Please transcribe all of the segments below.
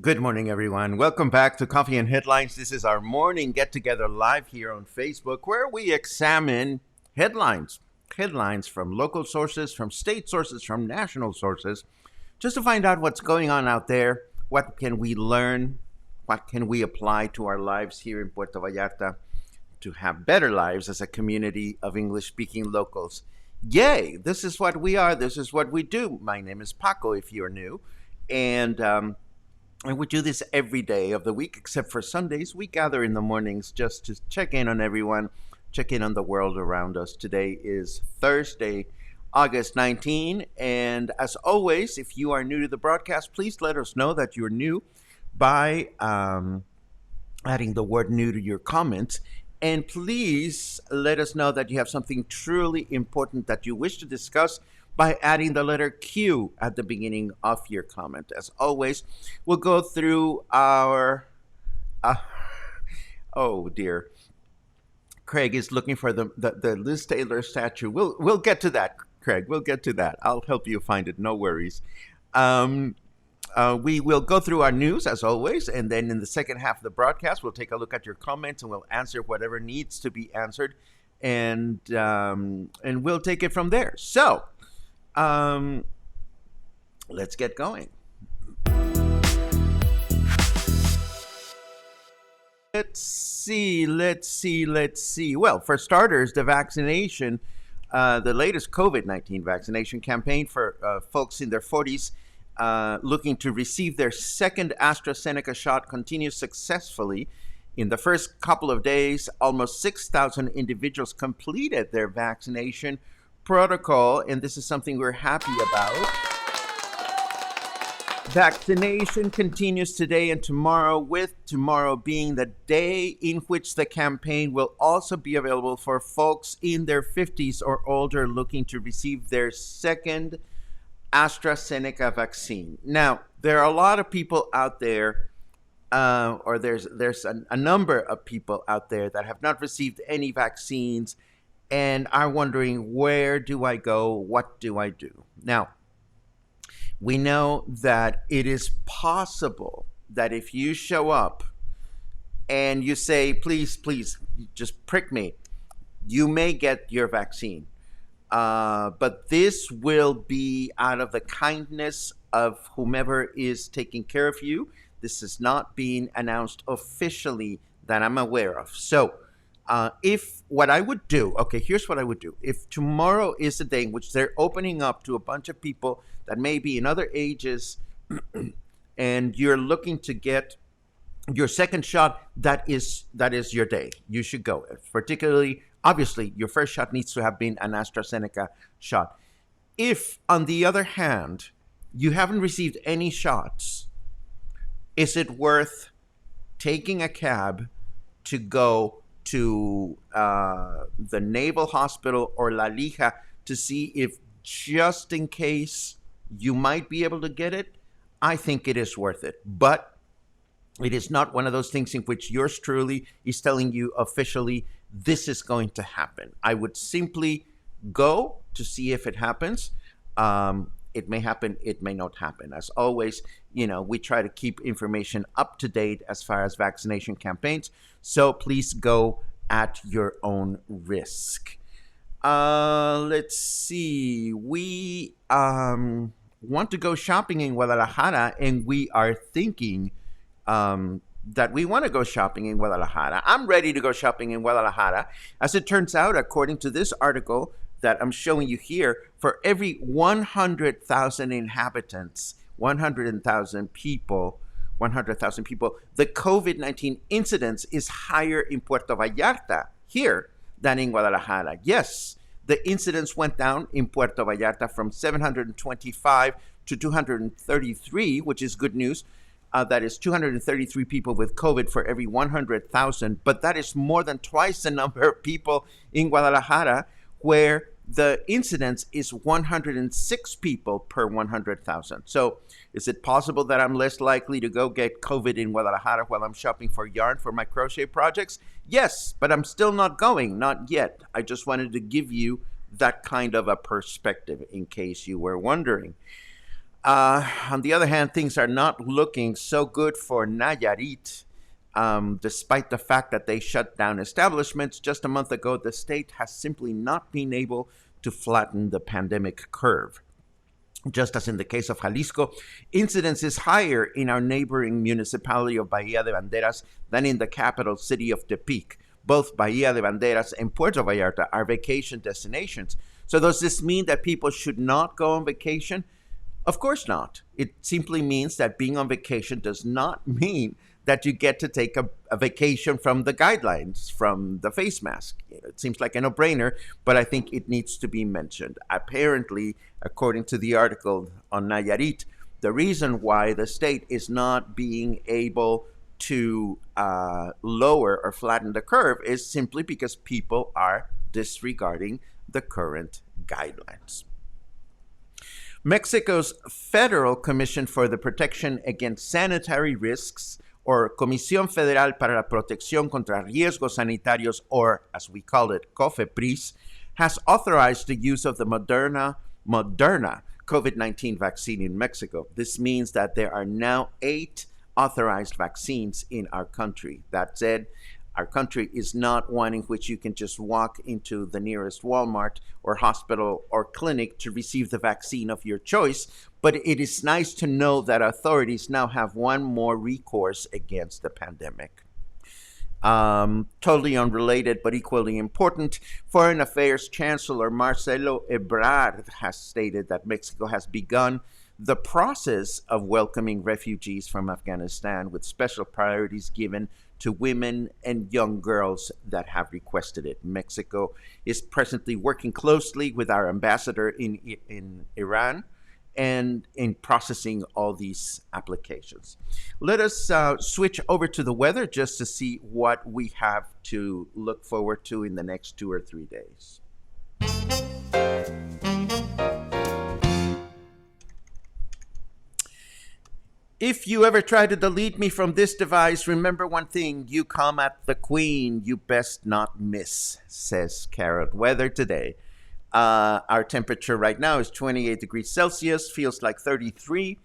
Good morning, everyone. Welcome back to Coffee and Headlines. This is our morning get-together live here on Facebook, where we examine headlines from local sources, from state sources, from national sources, just to find out what's going on out there. What can we learn? What can we apply to our lives here in Puerto Vallarta to have better lives as a community of English-speaking locals? Yay! This is what we are. This is what we do. My name is Paco, if you're new. And we do this every day of the week, except for Sundays. We gather in the mornings just to check in on everyone, check in on the world around us. Today is Thursday, August 19. And as always, if you are new to the broadcast, please let us know that you're new by adding the word new to your comments. And please let us know that you have something truly important that you wish to discuss by adding the letter Q at the beginning of your comment. As always, we'll go through our, oh dear, Craig is looking for the Liz Taylor statue. We'll get to that, Craig. We'll get to that. I'll help you find it. No worries. We will go through our news as always, and then in the second half of the broadcast, we'll take a look at your comments and we'll answer whatever needs to be answered, and we'll take it from there. So. Let's get going. Let's see. Well, for starters, the vaccination, the latest COVID-19 vaccination campaign for folks in their 40s looking to receive their second AstraZeneca shot continues successfully. In the first couple of days, almost 6,000 individuals completed their vaccination protocol, and this is something we're happy about. Vaccination continues today and tomorrow, with tomorrow being the day in which the campaign will also be available for folks in their 50s or older looking to receive their second AstraZeneca vaccine. Now, there are a lot of people out there, or there's a number of people out there that have not received any vaccines and are wondering, where do I go? What do I do? Now, we know that it is possible that if you show up and you say, please, just prick me, you may get your vaccine. But this will be out of the kindness of whomever is taking care of you. This is not being announced officially that I'm aware of. So, here's what I would do. If tomorrow is the day in which they're opening up to a bunch of people that may be in other ages and you're looking to get your second shot, that is your day. You should go. Particularly, obviously, your first shot needs to have been an AstraZeneca shot. If, on the other hand, you haven't received any shots, is it worth taking a cab to go to the Naval Hospital or La Lija to see if, just in case, you might be able to get it? I think it is worth it. But it is not one of those things in which yours truly is telling you officially this is going to happen. I would simply go to see if it happens. It may happen, it may not happen. As always, we try to keep information up to date as far as vaccination campaigns. So please go at your own risk. Let's see. We want to go shopping in Guadalajara, and we are thinking that we want to go shopping in Guadalajara. I'm ready to go shopping in Guadalajara. As it turns out, according to this article that I'm showing you here, for every 100,000 inhabitants, 100,000 people, the COVID-19 incidence is higher in Puerto Vallarta here than in Guadalajara. Yes, the incidence went down in Puerto Vallarta from 725 to 233, which is good news. That is 233 people with COVID for every 100,000, but that is more than twice the number of people in Guadalajara, where the incidence is 106 people per 100,000. So is it possible that I'm less likely to go get COVID in Guadalajara while I'm shopping for yarn for my crochet projects? Yes, but I'm still not going, not yet. I just wanted to give you that kind of a perspective in case you were wondering. On the other hand, things are not looking so good for Nayarit. Despite the fact that they shut down establishments just a month ago, the state has simply not been able to flatten the pandemic curve. Just as in the case of Jalisco, incidence is higher in our neighboring municipality of Bahía de Banderas than in the capital city of Tepic. Both Bahía de Banderas and Puerto Vallarta are vacation destinations. So does this mean that people should not go on vacation? Of course not. It simply means that being on vacation does not mean that you get to take a vacation from the guidelines, from the face mask. It seems like a no-brainer, but I think it needs to be mentioned. Apparently, according to the article on Nayarit, the reason why the state is not being able to lower or flatten the curve is simply because people are disregarding the current guidelines. Mexico's Federal Commission for the Protection Against Sanitary Risks, or Comisión Federal para la Protección contra Riesgos Sanitarios, or as we call it, COFEPRIS, has authorized the use of the Moderna COVID-19 vaccine in Mexico. This means that there are now 8 authorized vaccines in our country. That said, our country is not one in which you can just walk into the nearest Walmart or hospital or clinic to receive the vaccine of your choice, but it is nice to know that authorities now have one more recourse against the pandemic. Totally unrelated but equally important, Foreign Affairs Chancellor Marcelo Ebrard has stated that Mexico has begun the process of welcoming refugees from Afghanistan with special priorities given to women and young girls that have requested it. Mexico is presently working closely with our ambassador in Iran and in processing all these applications. Let us switch over to the weather just to see what we have to look forward to in the next 2 or 3 days. If you ever try to delete me from this device, remember one thing: you come at the queen, you best not miss, says Carrot Weather today. Our temperature right now is 28 degrees Celsius, feels like 33.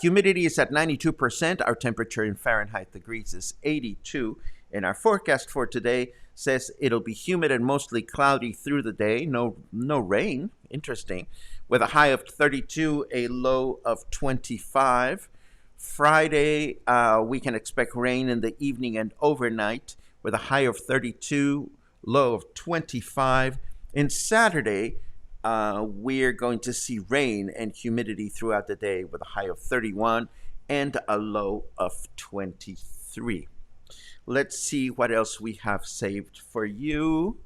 Humidity is at 92%. Our temperature in Fahrenheit degrees is 82. And our forecast for today says it'll be humid and mostly cloudy through the day. No rain. Interesting. With a high of 32, a low of 25. Friday, we can expect rain in the evening and overnight with a high of 32, low of 25. And Saturday, we're going to see rain and humidity throughout the day with a high of 31 and a low of 23. Let's see what else we have saved for you.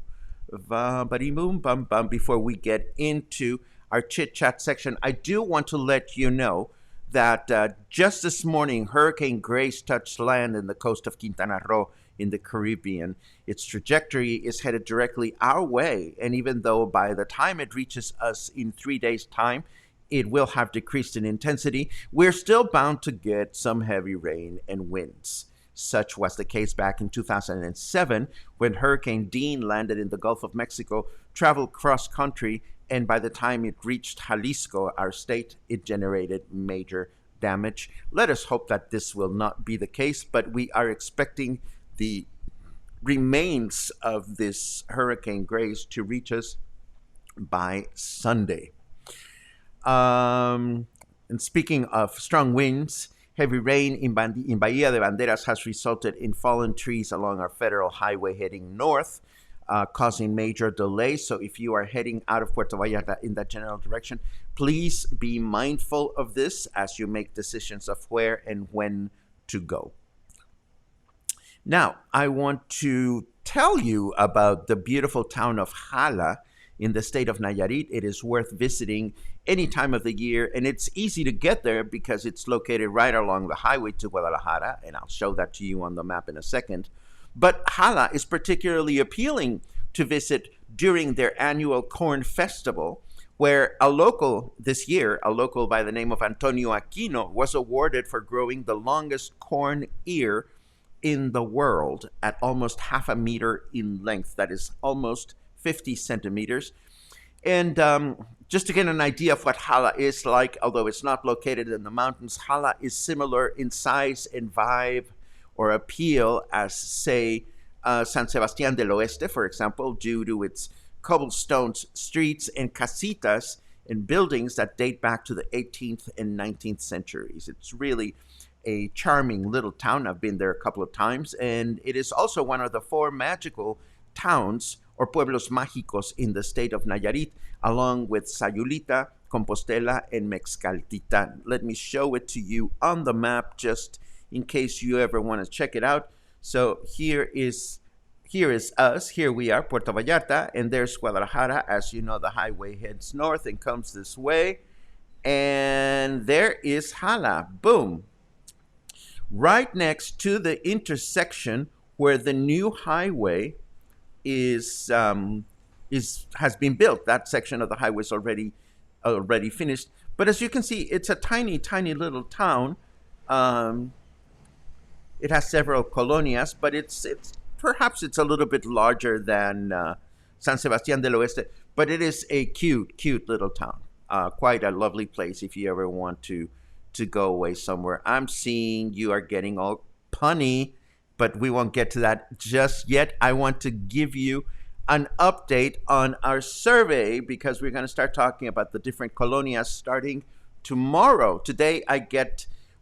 Before we get into our chit-chat section, I do want to let you know that just this morning, Hurricane Grace touched land in the coast of Quintana Roo in the Caribbean. Its trajectory is headed directly our way, and even though by the time it reaches us in 3 days' time, it will have decreased in intensity, we're still bound to get some heavy rain and winds. Such was the case back in 2007 when Hurricane Dean landed in the Gulf of Mexico, traveled cross country, and by the time it reached Jalisco, our state, it generated major damage. Let us hope that this will not be the case, but we are expecting the remains of this Hurricane Grace to reach us by Sunday. And speaking of strong winds, heavy rain in Bahia de Banderas has resulted in fallen trees along our federal highway heading north, causing major delays. So if you are heading out of Puerto Vallarta in that general direction, please be mindful of this as you make decisions of where and when to go. Now, I want to tell you about the beautiful town of Jala in the state of Nayarit. It is worth visiting any time of the year, and it's easy to get there because it's located right along the highway to Guadalajara, and I'll show that to you on the map in a second. But Jala is particularly appealing to visit during their annual corn festival, where a local this year, a local by the name of Antonio Aquino, was awarded for growing the longest corn ear in the world at almost half a meter in length. That is almost 50 centimeters. And just to get an idea of what Jala is like, although it's not located in the mountains, Jala is similar in size and vibe or appeal as, say, San Sebastián del Oeste, for example, due to its cobblestone streets and casitas and buildings that date back to the 18th and 19th centuries. It's really a charming little town. I've been there a couple of times, and it is also one of the 4 magical towns or pueblos mágicos in the state of Nayarit, along with Sayulita, Compostela, and Mexcaltitan. Let me show it to you on the map just in case you ever want to check it out. So here is us. Here we are, Puerto Vallarta, and there's Guadalajara. As you know, the highway heads north and comes this way. And there is Jala. Boom. Right next to the intersection where the new highway has been built. That section of the highway is already finished. But as you can see, it's a tiny, tiny little town. It has several colonias, but it's perhaps it's a little bit larger than San Sebastián del Oeste. But it is a cute, cute little town. Quite a lovely place if you ever want to go away somewhere. I'm seeing you are getting all punny, but we won't get to that just yet. I want to give you an update on our survey because we're going to start talking about the different colonias starting tomorrow. Today,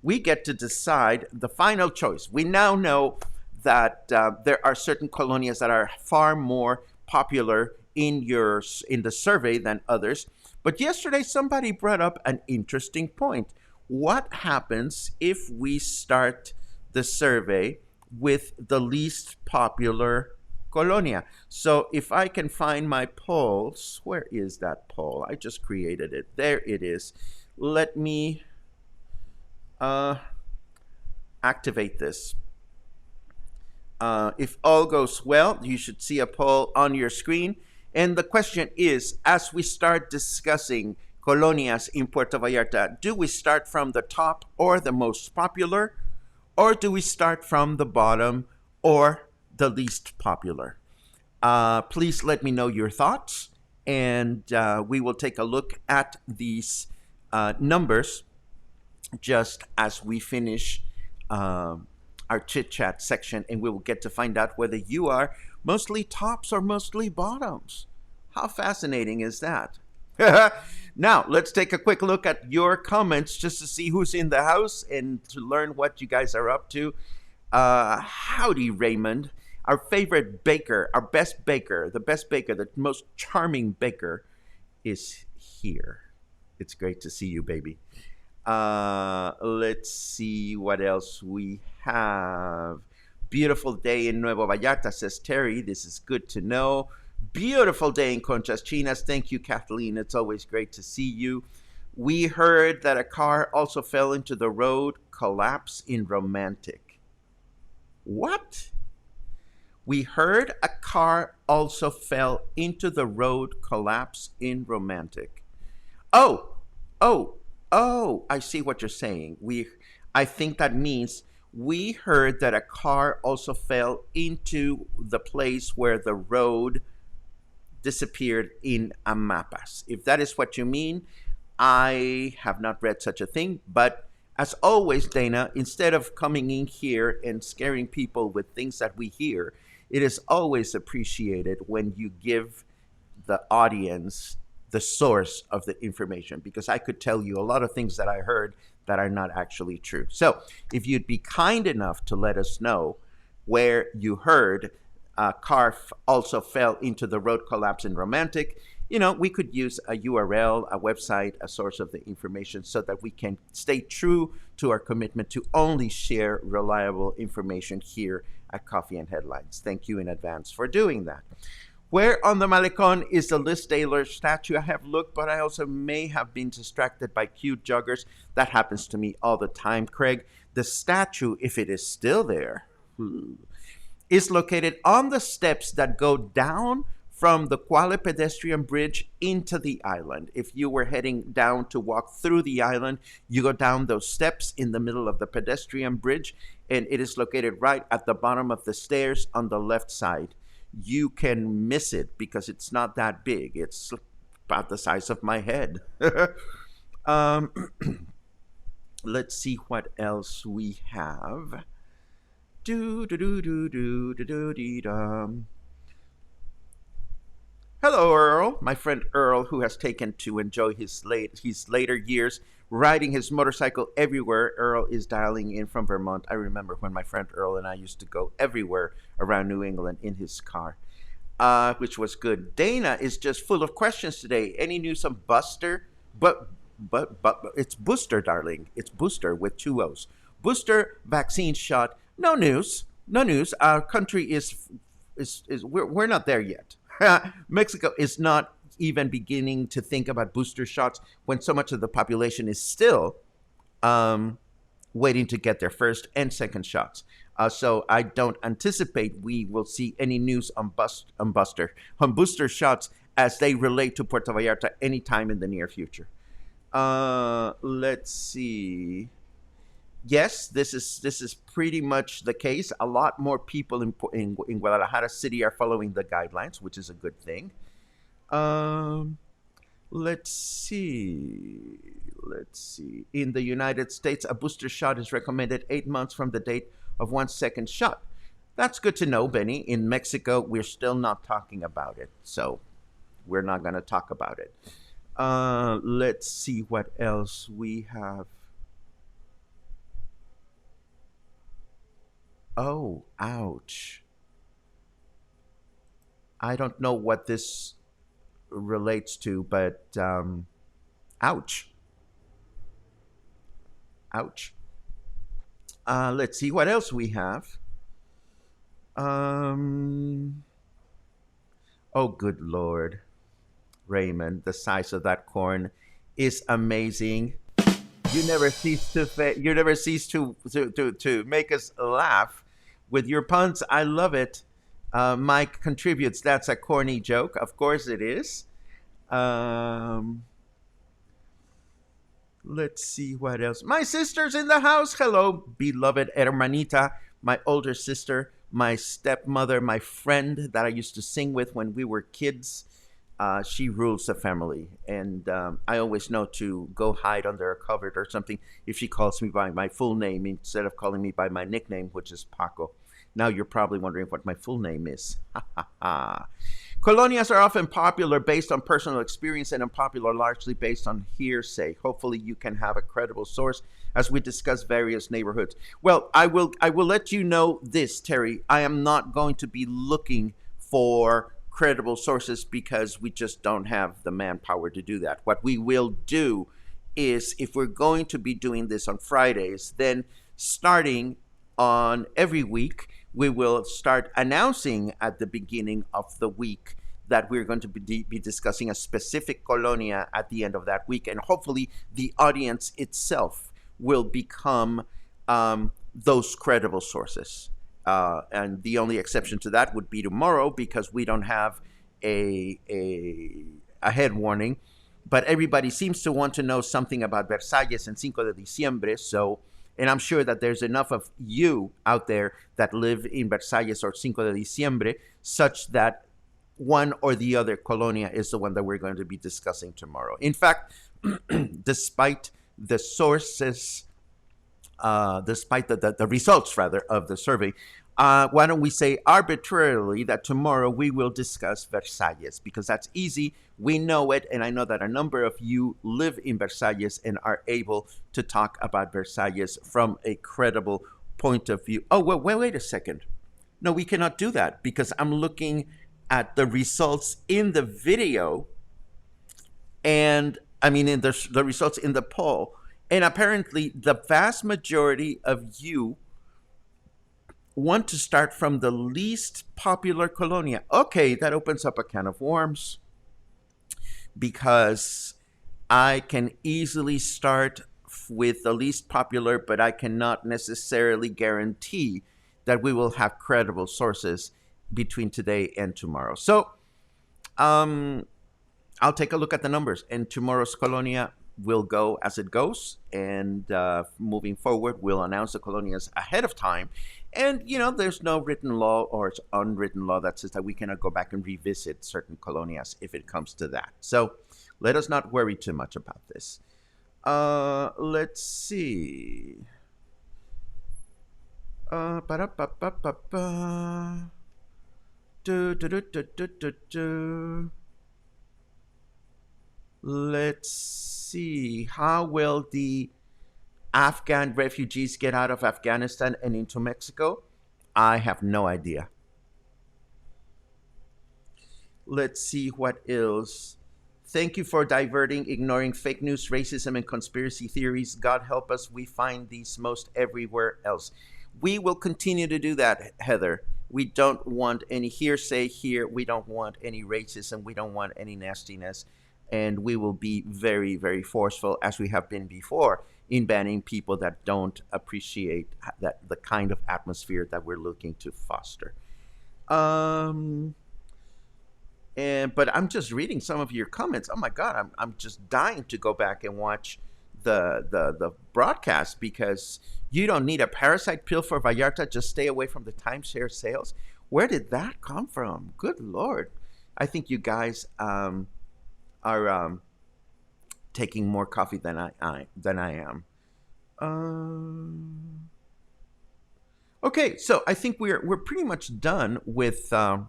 we get to decide the final choice. We now know that there are certain colonias that are far more popular in the survey than others. But yesterday, somebody brought up an interesting point. What happens if we start the survey with the least popular colonia? So if I can find my polls, where is that poll? I just created it. There it is. Let me activate this. If all goes well, you should see a poll on your screen. And the question is, as we start discussing colonias in Puerto Vallarta, do we start from the top or the most popular, or do we start from the bottom or the least popular? Please let me know your thoughts, and we will take a look at these numbers just as we finish our chit-chat section, and we will get to find out whether you are mostly tops or mostly bottoms. How fascinating is that? Now, let's take a quick look at your comments just to see who's in the house and to learn what you guys are up to. Howdy, Raymond. Our favorite baker, our best baker, the most charming baker is here. It's great to see you, baby. Let's see what else we have. Beautiful day in Nuevo Vallarta, says Terry. This is good to know. Beautiful day in Conchas Chinas. Thank you, Kathleen. It's always great to see you. We heard that a car also fell into the road collapse in Romantic. What? We heard a car also fell into the road collapse in Romantic. Oh, Oh, oh, I see what you're saying. I think that means we heard that a car also fell into the place where the road disappeared in Amapas. If that is what you mean, I have not read such a thing. But as always, Dana, instead of coming in here and scaring people with things that we hear, it is always appreciated when you give the audience the source of the information, because I could tell you a lot of things that I heard that are not actually true. So if you'd be kind enough to let us know where you heard a car also fell into the road collapse in Romantic, we could use a URL, a website, a source of the information so that we can stay true to our commitment to only share reliable information here at Coffee and Headlines. Thank you in advance for doing that. Where on the Malecon is the Liz Taylor statue? I have looked, but I also may have been distracted by cute joggers. That happens to me all the time, Craig. The statue, if it is still there, is located on the steps that go down from the Quale pedestrian bridge into the island. If you were heading down to walk through the island, you go down those steps in the middle of the pedestrian bridge, and it is located right at the bottom of the stairs on the left side. You can miss it because it's not that big. It's about the size of my head. um, let's see what else we have. Do do do do do do do dee dum. Hello, Earl. My friend Earl, who has taken to enjoy his later years riding his motorcycle everywhere. Earl is dialing in from Vermont. I remember when my friend Earl and I used to go everywhere around New England in his car, which was good. Dana is just full of questions today. Any news on Buster? But it's Booster, darling. It's Booster with two O's. Booster vaccine shot. No news. No news. Our country is we're not there yet. Mexico is not even beginning to think about booster shots when so much of the population is still waiting to get their first and second shots. So I don't anticipate we will see any news on booster shots as they relate to Puerto Vallarta anytime in the near future. Let's see. Yes, this is pretty much the case. A lot more people in Guadalajara City are following the guidelines, which is a good thing. Um, let's see. Let's see. In the United States, a booster shot is recommended 8 months from the date of one's second shot. That's good to know, Benny. In Mexico, we're still not talking about it, so we're not going to talk about it. Let's see what else we have. Oh, ouch. I don't know what this relates to, but ouch. Ouch. Let's see what else we have. Um, oh, good Lord. Raymond, the size of that corn is amazing. You never cease to make us laugh with your puns. I love it. Mike contributes. That's a corny joke. Of course it is. Um, let's see what else. My sister's in the house. Hello, beloved hermanita, my older sister, my stepmother, my friend that I used to sing with when we were kids. She rules the family, and I always know to go hide under a cupboard or something if she calls me by my full name instead of calling me by my nickname, which is Paco. Now you're probably wondering what my full name is. Colonias are often popular based on personal experience and unpopular largely based on hearsay. Hopefully you can have a credible source as we discuss various neighborhoods. Well, I will let you know this, Terry. I am not going to be looking for credible sources because we just don't have the manpower to do that. What we will do is, if we're going to be doing this on Fridays, then starting on every week, we will start announcing at the beginning of the week that we're going to be discussing a specific colonia at the end of that week. And hopefully the audience itself will become those credible sources. And the only exception to that would be tomorrow, because we don't have a head warning. but everybody seems to want to know something about Versalles and Cinco de Diciembre. So, and I'm sure that there's enough of you out there that live in Versalles or Cinco de Diciembre, such that one or the other colonia is the one that we're going to be discussing tomorrow. In fact, despite the sources, despite the results rather of the survey, why don't we say arbitrarily that tomorrow we will discuss Versalles, because that's easy. We know it, and I know that a number of you live in Versalles and are able to talk about Versalles from a credible point of view. Oh, well, wait a second. No, we cannot do that because I'm looking at the results in the video, and I mean in the results in the poll, and apparently the vast majority of you want to start from the least popular colonia. Okay, that opens up a can of worms, because I can easily start with the least popular, but I cannot necessarily guarantee that we will have credible sources between today and tomorrow. So I'll take a look at the numbers, and tomorrow's colonia will go as it goes. And moving forward, we'll announce the colonias ahead of time. And, you know, there's no written law or unwritten law that says that we cannot go back and revisit certain colonias if it comes to that. So let us not worry too much about this. Let's see. Ba-da-ba-ba-ba-ba. Do. Let's see. How will the Afghan refugees get out of Afghanistan and into Mexico? I have no idea. Let's see what else. Thank you for diverting, ignoring fake news, racism, and conspiracy theories. God help us, we find these most everywhere else. We will continue to do that, Heather. We don't want any hearsay here. We don't want any racism. We don't want any nastiness. And we will be very, very forceful, as we have been before, in banning people that don't appreciate the kind of atmosphere that we're looking to foster. But I'm just reading some of your comments. Oh my God, I'm just dying to go back and watch the broadcast, because you don't need a parasite pill for Vallarta. Just stay away from the timeshare sales. Where did that come from? Good Lord. I think you guys are taking more coffee than I am. Okay, so I think we're pretty much done with the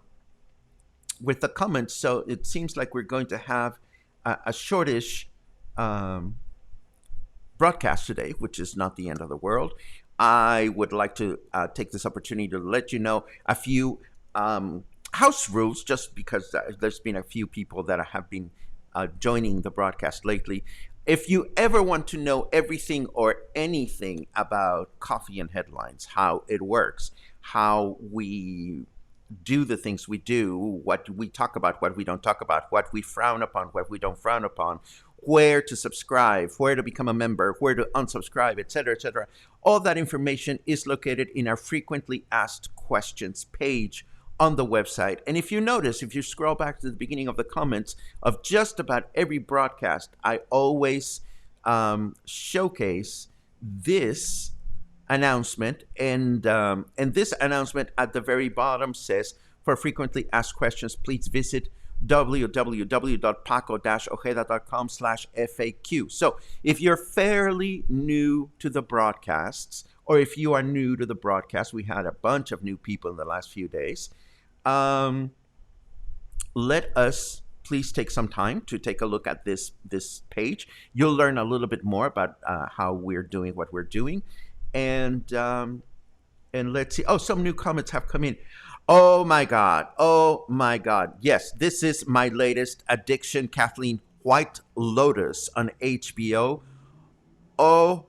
comments. So it seems like we're going to have a shortish broadcast today, which is not the end of the world. I would like to take this opportunity to let you know a few house rules, just because there's been a few people that have been joining the broadcast lately. If you ever want to know everything or anything about Coffee and Headlines, how it works, how we do the things we do, what we talk about, what we don't talk about, what we frown upon, what we don't frown upon, where to subscribe, where to become a member, where to unsubscribe, etc., etc. All that information is located in our frequently asked questions page on the website. And if you notice, if you scroll back to the beginning of the comments of just about every broadcast, I always showcase this announcement, and this announcement at the very bottom says, for frequently asked questions, please visit www.paco-ojeda.com/FAQ. So if you're fairly new to the broadcasts, or if you are new to the broadcast, we had a bunch of new people in the last few days. Let us please take some time to take a look at this page. You'll learn a little bit more about how we're doing what we're doing. And let's see. Oh, some new comments have come in. Oh my God. Yes, this is my latest addiction, Kathleen. White Lotus on HBO. Oh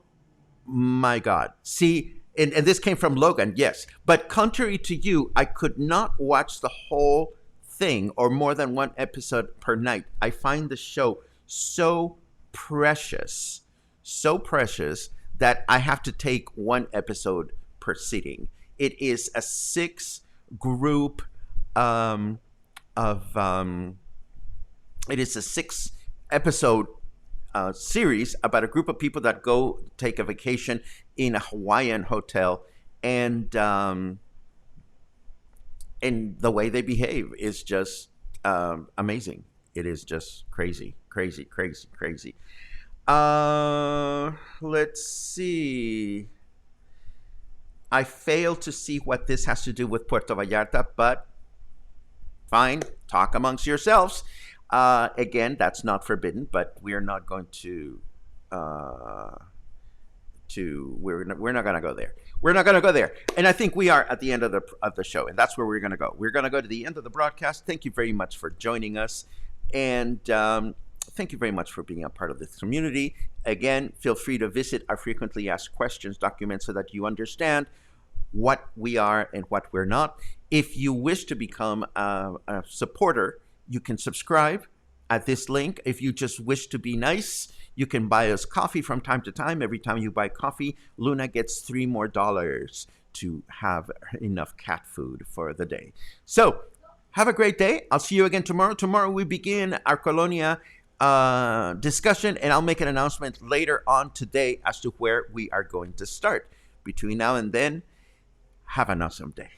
my God. See, and this came from Logan, yes. But contrary to you, I could not watch the whole thing or more than one episode per night. I find the show so precious that I have to take one episode per sitting. It is a 6 group it is a 6 episode series about a group of people that go take a vacation in a Hawaiian hotel, and the way they behave is just amazing. It is just crazy, crazy, crazy, crazy. Let's see. I failed to see what this has to do with Puerto Vallarta, but fine, talk amongst yourselves. Again, that's not forbidden, but we're not going to. We're not going to go there. We're not going to go there. And I think we are at the end of the show, and that's where we're going to go. We're going to go to the end of the broadcast. Thank you very much for joining us, and thank you very much for being a part of this community. Again, feel free to visit our frequently asked questions document so that you understand what we are and what we're not. If you wish to become a supporter, you can subscribe at this link. If you just wish to be nice, you can buy us coffee from time to time. Every time you buy coffee, Luna gets $3 more to have enough cat food for the day. So have a great day. I'll see you again tomorrow. Tomorrow we begin our Colonia discussion, and I'll make an announcement later on today as to where we are going to start. Between now and then, have an awesome day.